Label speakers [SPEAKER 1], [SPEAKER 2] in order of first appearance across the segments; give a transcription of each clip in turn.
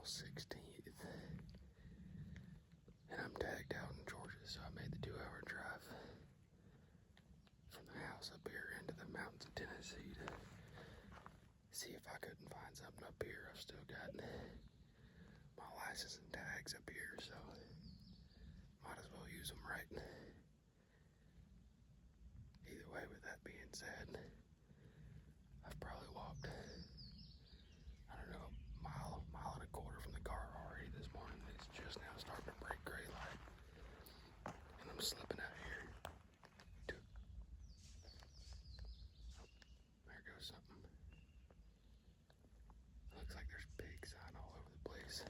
[SPEAKER 1] 16th. And I'm tagged out in Georgia, so I made the 2-hour drive from the house up here into the mountains of Tennessee to see if I couldn't find something up here. I've still got my license and tags up here, so might as well use them right. Either way, with that being said, I've probably walked, I don't know, mile and a quarter from the car already this morning. It's just now starting to break gray light, and I'm slipping out here. There goes something. Looks like there's pig sign all over the place.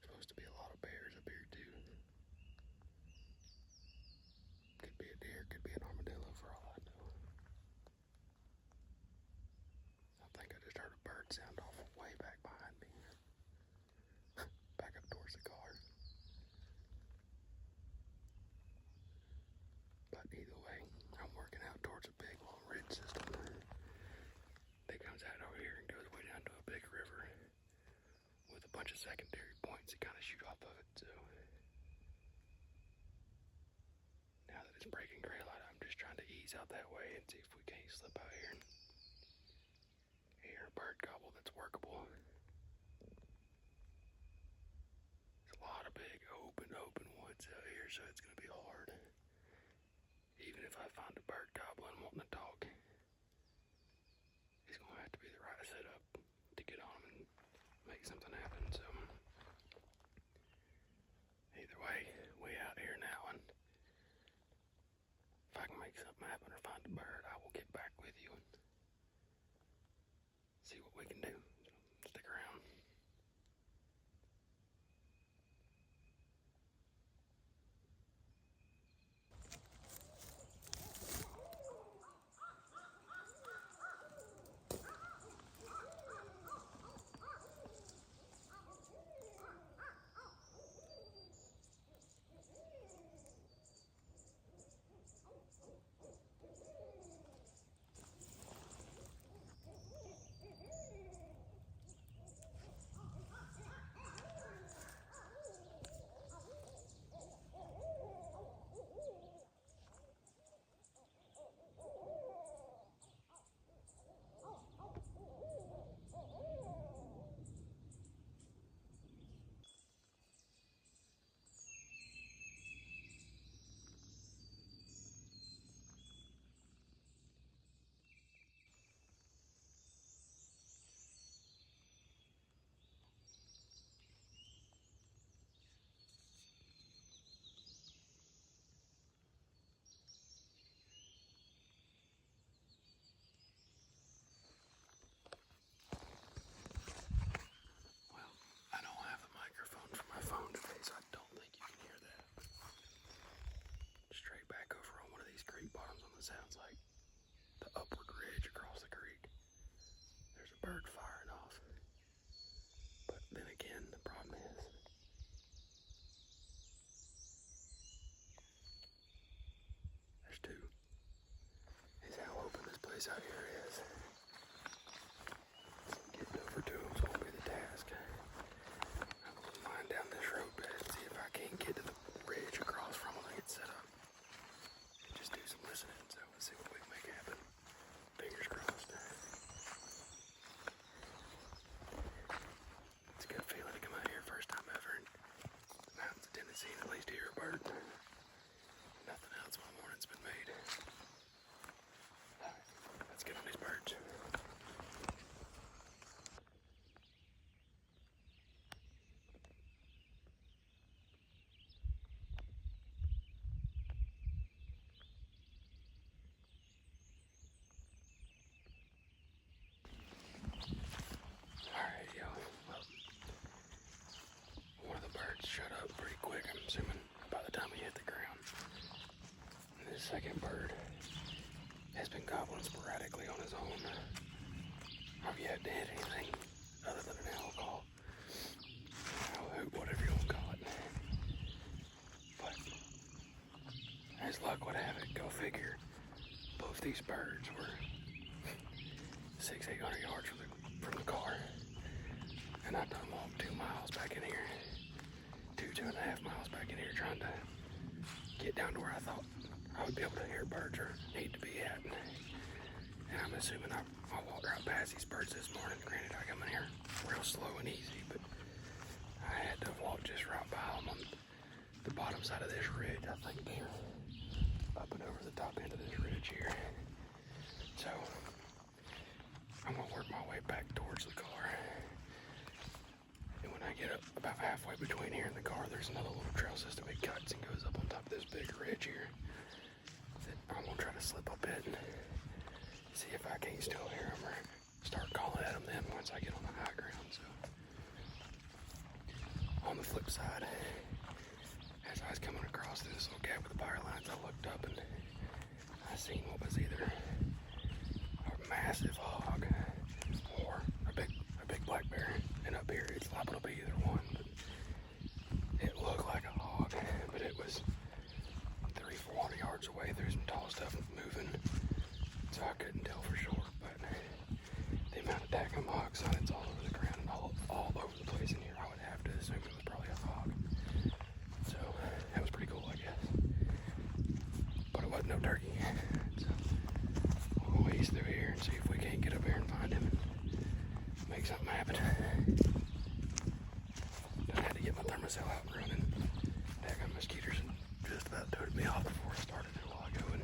[SPEAKER 1] Supposed to be a lot of bears up here too. Could be a deer, could be an armadillo for all I know. I think I just heard a bird sound off way back behind me. Back up towards the car. But either way, I'm working out towards a big long ridge system that comes out over here and goes way down to a big river with a bunch of secondary points that kind of shoot off of it. So now that it's breaking gray light, I'm just trying to ease out that way and see if we can't slip out here and hear a bird gobble that's workable. There's a lot of big open woods out here, so it's going to be hard. Even if I find a bird gobbling wanting to talk, it's going to have to be the right setup to get on them and make something happen. So either way, we out here now, and if I can make something happen or find a bird, I will get back with you and see what we can do. So stick around. Sounds like the upward ridge across the creek. There's a bird firing off. But then again, the problem is there's two. Is how open this place out here is. Getting over to them's gonna be the task. I'm gonna wind down this road bed and see if I can't get to the ridge across from when I get set up. And just do some listening. So we'll see what we can make happen. Fingers crossed. It's a good feeling to come out here first time ever in the mountains of Tennessee and at least hear a bird. Nothing else, my morning's been made. Alright, let's get on these birds. Shut up pretty quick, I'm assuming, by the time he hit the ground. And this second bird has been gobbling sporadically on his own. I've yet to hit anything other than an owl call. Owl hoot, whatever you want to call it. But as luck would have it, go figure, both these birds were 800 yards from the car. And I done walked 2 miles back in here. 2.5 miles back in here trying to get down to where I thought I would be able to hear birds or need to be at. And I'm assuming I walked right past these birds this morning. Granted, I come in here real slow and easy, but I had to walk just right by them on the bottom side of this ridge. I think they're up and over the top end of this ridge here. So I'm gonna work my way back towards the car. And when I get up about halfway between here and the car, there's another little trail system. It cuts and goes up on top of this big ridge here that I'm gonna try to slip up it and see if I can't still hear them or start calling at them then once I get on the high ground. So on the flip side, as I was coming across this little gap with the power lines, I looked up and I seen what was either a massive hog or a big black bear. And up here it's liable to be either one, but it looked like a hog, but it was 300-400 yards away. There's some tall stuff moving, so I couldn't tell for sure. But the amount of daggum hog signs all over the ground and all over the place in here, I would have to assume it was probably a hog. So that was pretty cool, I guess. But it wasn't no turkey. So we'll go ease through here and see if we can't get up here and find him and make something happen. I had to get my thermocell out and running. Daggum mosquitoes just about turned me off before I started a while ago. And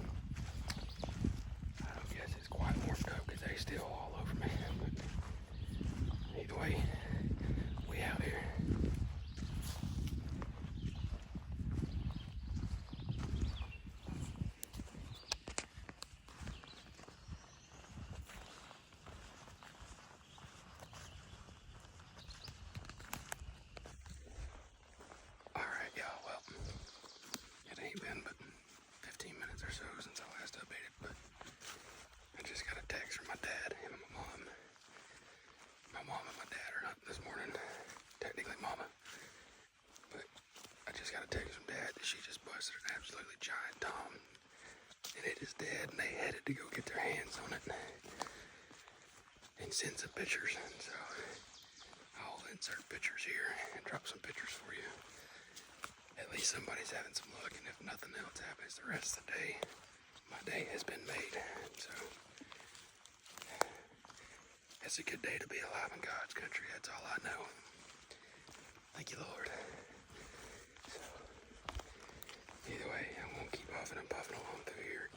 [SPEAKER 1] I don't guess it's quite warmed up because they still all over me. But either way, we out here. Alright, y'all, well, it ain't been but 15 minutes or so since I last updated, but I just got a text from my dad and my mom. My mom and my dad are hunting this morning. Technically mama. But I just got a text from dad that she just busted an absolutely giant tom. And it is dead, and they headed to go get their hands on it and send some pictures. And so I'll insert pictures here and drop some pictures for you. At least somebody's having some luck, and if nothing else happens the rest of the day, my day has been made. So it's a good day to be alive in God's country. That's all I know. Thank you, Lord. So either way, I'm gonna keep huffing and puffing along through here,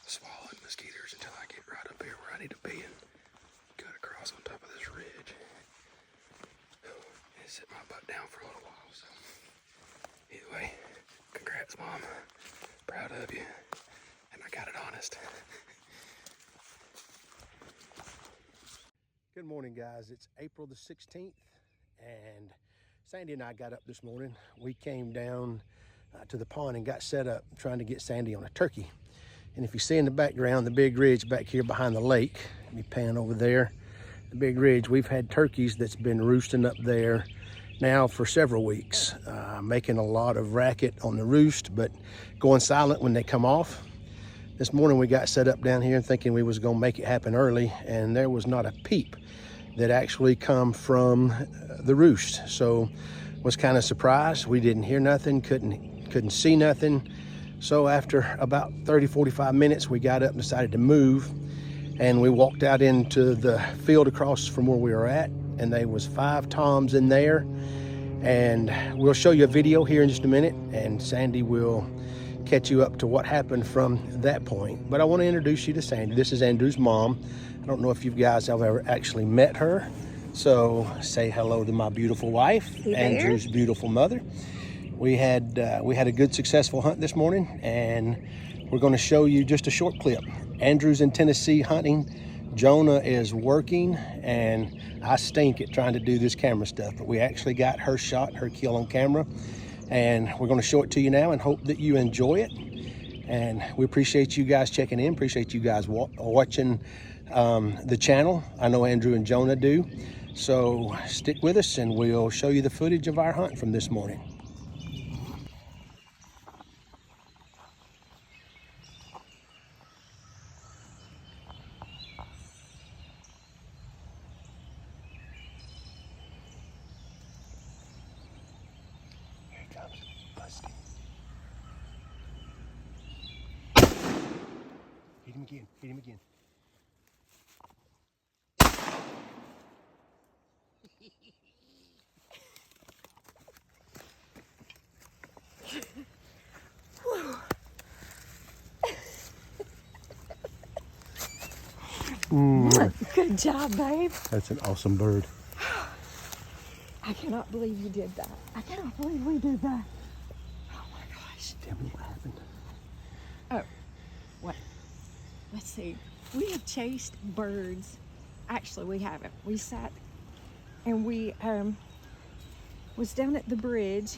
[SPEAKER 1] swallowing mosquitoes until I get right up here where I need to be and cut across on top of this ridge and sit my butt down for a little while. So either way, congrats, Mom. Proud of you. And I got it honest.
[SPEAKER 2] Good morning, guys. It's April the 16th, and Sandy and I got up this morning. We came down to the pond and got set up trying to get Sandy on a turkey. And if you see in the background, the big ridge back here behind the lake, let me pan over there, the big ridge, we've had turkeys that's been roosting up there now for several weeks, making a lot of racket on the roost, but going silent when they come off. This morning we got set up down here thinking we was gonna make it happen early, and there was not a peep that actually come from the roost. So was kind of surprised. We didn't hear nothing, couldn't see nothing. So after about 30-45 minutes, we got up and decided to move, and we walked out into the field across from where we were at, and there was 5 toms in there. And we'll show you a video here in just a minute, and Sandy will catch you up to what happened from that point. But I want to introduce you to Sandy. This is Andrew's mom. I don't know if you guys have ever actually met her, so say hello to my beautiful wife,
[SPEAKER 3] Hey,
[SPEAKER 2] Andrew's beautiful mother. We had a good successful hunt this morning, and we're going to show you just a short clip. Andrew's in Tennessee hunting. Jonah is working, and I stink at trying to do this camera stuff, but we actually got her shot, her kill on camera, and we're going to show it to you now and hope that you enjoy it. And we appreciate you guys checking in, appreciate you guys watching the channel. I know Andrew and Jonah do. So stick with us and we'll show you the footage of our hunt from this morning. Hit him again. Hit him again.
[SPEAKER 3] Good job, babe.
[SPEAKER 2] That's an awesome bird.
[SPEAKER 3] I cannot believe you did that. I cannot believe we did that. Oh my gosh.
[SPEAKER 2] Tell me what happened.
[SPEAKER 3] Oh, what? Let's see. We have chased birds. Actually, we haven't. We sat and we was down at the bridge,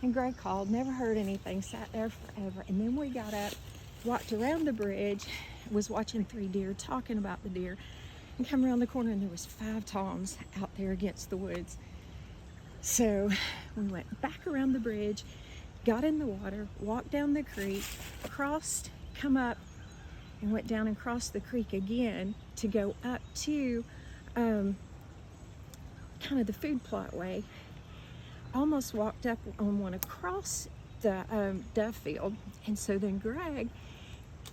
[SPEAKER 3] and Greg called, never heard anything, sat there forever. And then we got up, walked around the bridge, was watching 3 deer, talking about the deer, and come around the corner and there was 5 toms out there against the woods. So we went back around the bridge, got in the water, walked down the creek, crossed, come up, and went down and crossed the creek again to go up to kind of the food plot way. Almost walked up on one across the dove field, and so then Greg,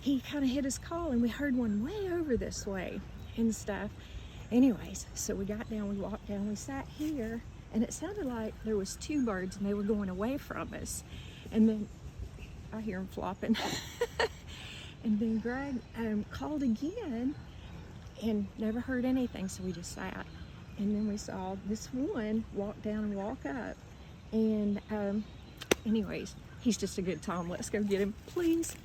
[SPEAKER 3] he kind of hit his call and we heard one way over this way and stuff. Anyways, so we got down, we walked down, we sat here, and it sounded like there was 2 birds and they were going away from us. And then I hear them flopping. And then Greg called again and never heard anything, so we just sat. And then we saw this one walk down and walk up. And anyways, he's just a good Tom. Let's go get him, please.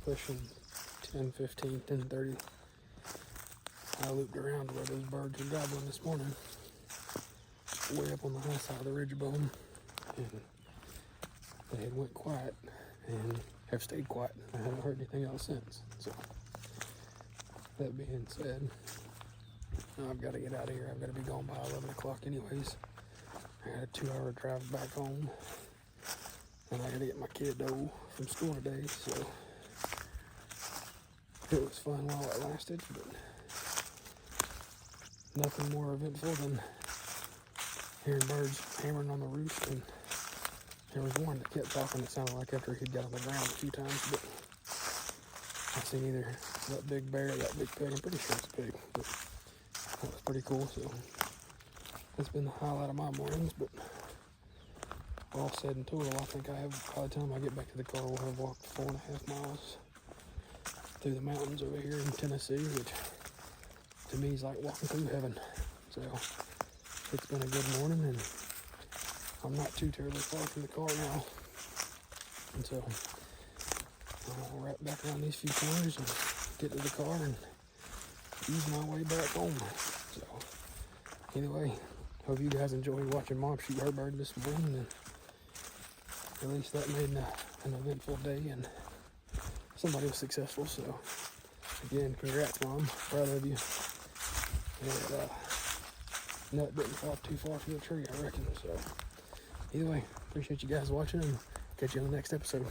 [SPEAKER 1] Pushing 10:15, 10:30. I looped around where those birds were gobbling this morning, way up on the high side of the ridge above them, and they had went quiet and have stayed quiet. I haven't heard anything else since. So that being said, I've got to get out of here. I've got to be gone by 11 o'clock anyways. I got a 2-hour drive back home, and I got to get my kiddo from school today, so it was fun while it lasted, but nothing more eventful than hearing birds hammering on the roof. And there was one that kept talking, it sounded like, after he'd got on the ground a few times, but I seen either that big bear or that big pig. I'm pretty sure it's a pig, but that was pretty cool. So that's been the highlight of my mornings, but all said and total, I think by the time I get back to the car, we'll have walked 4.5 miles through the mountains over here in Tennessee, which to me is like walking through heaven. So it's been a good morning, and I'm not too terribly far from the car now. And so I'll wrap back around these few corners and get to the car and ease my way back home. So either way, hope you guys enjoyed watching Mom shoot her bird this morning, and at least that made an eventful day, and somebody was successful. So again, congrats, Mom. Proud of you. And nut didn't fall too far from the tree, I reckon. So either way, appreciate you guys watching, and catch you on the next episode.